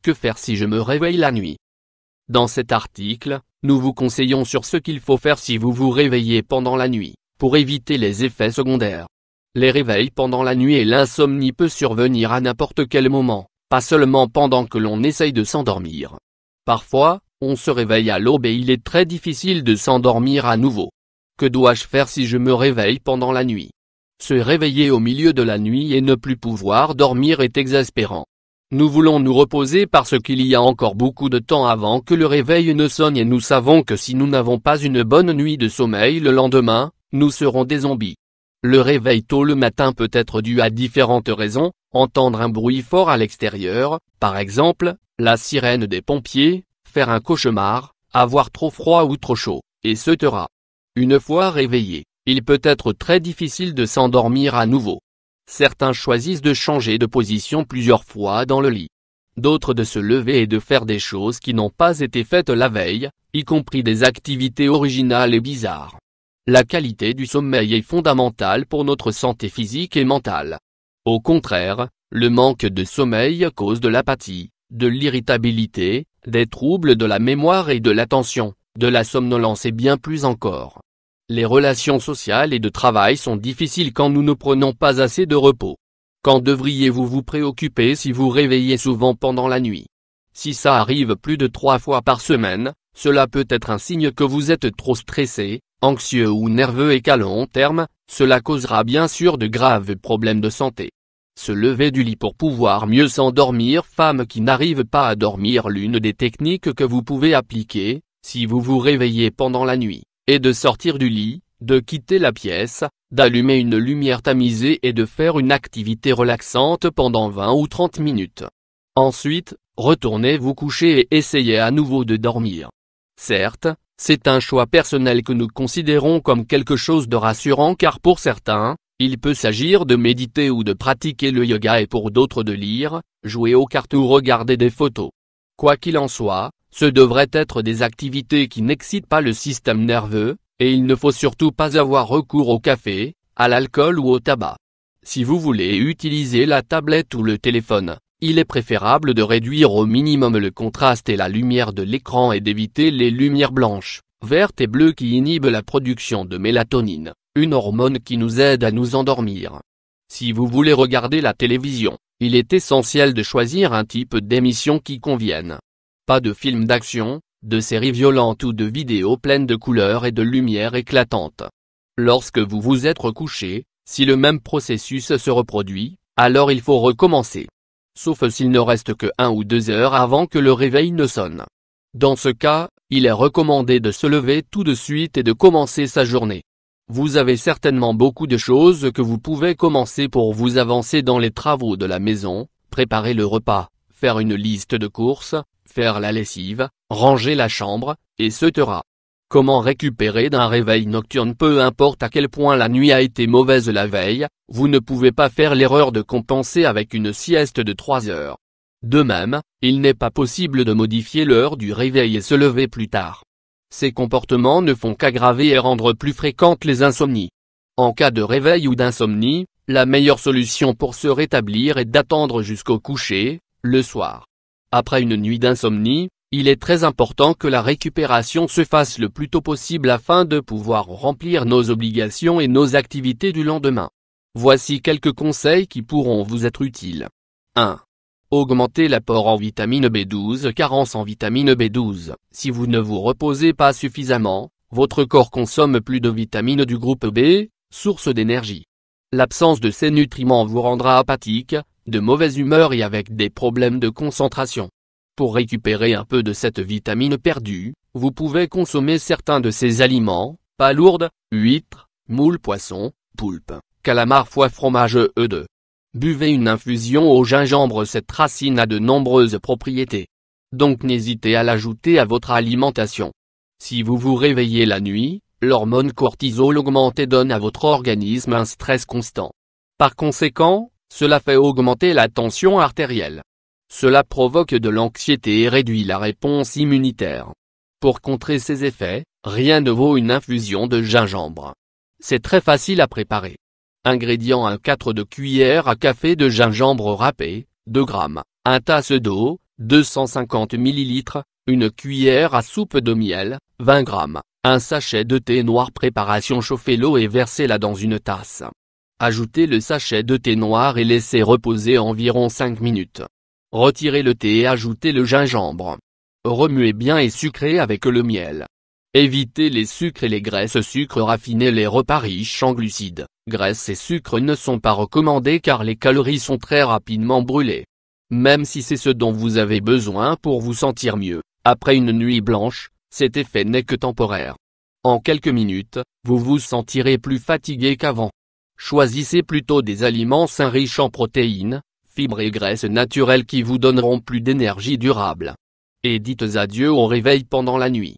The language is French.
Que faire si je me réveille la nuit? Dans cet article, nous vous conseillons sur ce qu'il faut faire si vous vous réveillez pendant la nuit, pour éviter les effets secondaires. Les réveils pendant la nuit et l'insomnie peut survenir à n'importe quel moment, pas seulement pendant que l'on essaye de s'endormir. Parfois, on se réveille à l'aube et il est très difficile de s'endormir à nouveau. Que dois-je faire si je me réveille pendant la nuit? Se réveiller au milieu de la nuit et ne plus pouvoir dormir est exaspérant. Nous voulons nous reposer parce qu'il y a encore beaucoup de temps avant que le réveil ne sonne et nous savons que si nous n'avons pas une bonne nuit de sommeil le lendemain, nous serons des zombies. Le réveil tôt le matin peut être dû à différentes raisons, entendre un bruit fort à l'extérieur, par exemple, la sirène des pompiers, faire un cauchemar, avoir trop froid ou trop chaud, etc. Une fois réveillé, il peut être très difficile de s'endormir à nouveau. Certains choisissent de changer de position plusieurs fois dans le lit. D'autres de se lever et de faire des choses qui n'ont pas été faites la veille, y compris des activités originales et bizarres. La qualité du sommeil est fondamentale pour notre santé physique et mentale. Au contraire, le manque de sommeil cause de l'apathie, de l'irritabilité, des troubles de la mémoire et de l'attention, de la somnolence et bien plus encore. Les relations sociales et de travail sont difficiles quand nous ne prenons pas assez de repos. Quand devriez-vous vous préoccuper si vous réveillez souvent pendant la nuit? Si ça arrive plus de 3 fois par semaine, cela peut être un signe que vous êtes trop stressé, anxieux ou nerveux et qu'à long terme, cela causera bien sûr de graves problèmes de santé. Se lever du lit pour pouvoir mieux s'endormir. Femme qui n'arrive pas à dormir, l'une des techniques que vous pouvez appliquer, si vous vous réveillez pendant la nuit, est de sortir du lit, de quitter la pièce, d'allumer une lumière tamisée et de faire une activité relaxante pendant 20 ou 30 minutes. Ensuite, retournez vous coucher et essayez à nouveau de dormir. Certes, c'est un choix personnel que nous considérons comme quelque chose de rassurant car pour certains, il peut s'agir de méditer ou de pratiquer le yoga et pour d'autres de lire, jouer aux cartes ou regarder des photos. Quoi qu'il en soit, ce devraient être des activités qui n'excitent pas le système nerveux, et il ne faut surtout pas avoir recours au café, à l'alcool ou au tabac. Si vous voulez utiliser la tablette ou le téléphone, il est préférable de réduire au minimum le contraste et la lumière de l'écran et d'éviter les lumières blanches, vertes et bleues qui inhibent la production de mélatonine, une hormone qui nous aide à nous endormir. Si vous voulez regarder la télévision, il est essentiel de choisir un type d'émission qui convienne. Pas de films d'action, de séries violentes ou de vidéos pleines de couleurs et de lumière éclatantes. Lorsque vous vous êtes recouché, si le même processus se reproduit, alors il faut recommencer. Sauf s'il ne reste que 1 ou 2 heures avant que le réveil ne sonne. Dans ce cas, il est recommandé de se lever tout de suite et de commencer sa journée. Vous avez certainement beaucoup de choses que vous pouvez commencer pour vous avancer dans les travaux de la maison, préparer le repas, faire une liste de courses, faire la lessive, ranger la chambre, etc. Comment récupérer d'un réveil nocturne? Peu importe à quel point la nuit a été mauvaise la veille, vous ne pouvez pas faire l'erreur de compenser avec une sieste de 3 heures. De même, il n'est pas possible de modifier l'heure du réveil et se lever plus tard. Ces comportements ne font qu'aggraver et rendre plus fréquentes les insomnies. En cas de réveil ou d'insomnie, la meilleure solution pour se rétablir est d'attendre jusqu'au coucher, le soir. Après une nuit d'insomnie, il est très important que la récupération se fasse le plus tôt possible afin de pouvoir remplir nos obligations et nos activités du lendemain. Voici quelques conseils qui pourront vous être utiles. 1. Augmenter l'apport en vitamine B12. Carence en vitamine B12. Si vous ne vous reposez pas suffisamment, votre corps consomme plus de vitamines du groupe B, source d'énergie. L'absence de ces nutriments vous rendra apathique, de mauvaise humeur et avec des problèmes de concentration. Pour récupérer un peu de cette vitamine perdue, vous pouvez consommer certains de ces aliments: palourdes, huîtres, moules, poissons, poulpes, calamars, foie, fromage, œufs de. Buvez une infusion au gingembre. Cette racine a de nombreuses propriétés. Donc n'hésitez à l'ajouter à votre alimentation. Si vous vous réveillez la nuit, l'hormone cortisol augmente et donne à votre organisme un stress constant. Par conséquent, cela fait augmenter la tension artérielle. Cela provoque de l'anxiété et réduit la réponse immunitaire. Pour contrer ces effets, rien ne vaut une infusion de gingembre. C'est très facile à préparer. Ingrédients: 1/4 de cuillère à café de gingembre râpé, 2 g, 1 tasse d'eau, 250 ml, une cuillère à soupe de miel, 20 g, un sachet de thé noir. Préparation: chauffez l'eau et versez-la dans une tasse. Ajoutez le sachet de thé noir et laissez reposer environ 5 minutes. Retirez le thé et ajoutez le gingembre. Remuez bien et sucrez avec le miel. Évitez les sucres et les graisses. Sucre raffiné. Les repas riches en glucides, graisses et sucres ne sont pas recommandés car les calories sont très rapidement brûlées. Même si c'est ce dont vous avez besoin pour vous sentir mieux, après une nuit blanche, cet effet n'est que temporaire. En quelques minutes, vous vous sentirez plus fatigué qu'avant. Choisissez plutôt des aliments sains riches en protéines, fibres et graisses naturelles qui vous donneront plus d'énergie durable. Et dites adieu au réveil pendant la nuit.